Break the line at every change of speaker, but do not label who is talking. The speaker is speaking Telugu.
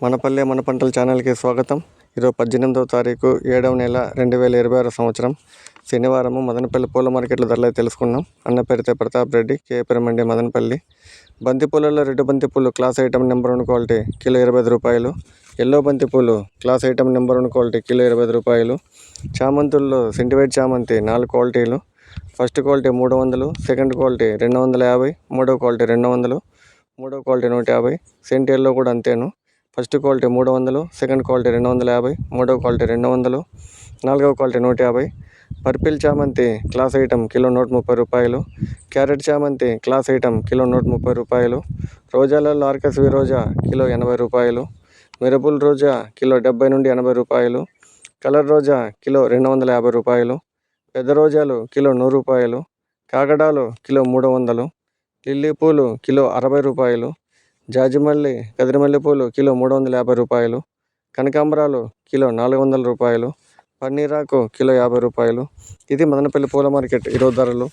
మనపల్లె మన పంటల ఛానల్కి స్వాగతం. ఈరోజు 18వ తారీఖు 7వ నెల 2026 సంవత్సరం శనివారము. మదనపల్లి పూల మార్కెట్లో ధరలు తెలుసుకున్నాం. అన్న పేరుతే ప్రతాప్ రెడ్డి, కేపీఆర్ మండి మదనపల్లి. బంతిపూలలో రెడ్ బంతిపూలు class item number 1 quality kilo 25 రూపాయలు. ఎల్లో బంతిపూలు class item number 1 quality kilo 25 రూపాయలు. చామంతుల్లో సెంటివైట్ చామంతి 4 క్వాలిటీలు. ఫస్ట్ క్వాలిటీ 300, సెకండ్ క్వాలిటీ 250, మూడో క్వాలిటీ 200, మూడో క్వాలిటీ 150. సెంటియల్లో కూడా అంతేను. ఫస్ట్ క్వాలిటీ 300, సెకండ్ క్వాలిటీ 250, మూడో క్వాలిటీ 200, నాలుగవ క్వాలిటీ 150. పర్పిల్ చామంతి క్లాస్ ఐటమ్ కిలో 130 రూపాయలు. క్యారెట్ చామంతి క్లాస్ ఐటమ్ కిలో 130 రూపాయలు. రోజాలలో ఆర్కస్వి రోజా కిలో 80 రూపాయలు. మిరపుల్ రోజా కిలో 70 నుండి 80 రూపాయలు. కలర్ రోజా కిలో 250 రూపాయలు. పెద్ద రోజాలు కిలో 100 రూపాయలు. కాకడాలు కిలో 300. లిల్లీ పూలు కిలో 60 రూపాయలు. జాజిమల్లి కదిరిమల్లి పూలు కిలో 350 రూపాయలు. కనకాంబరాలు కిలో 400 రూపాయలు. పన్నీరాకు కిలో 50 రూపాయలు. ఇది మదనపల్లి పూల మార్కెట్ ఈరోజు ధరలు.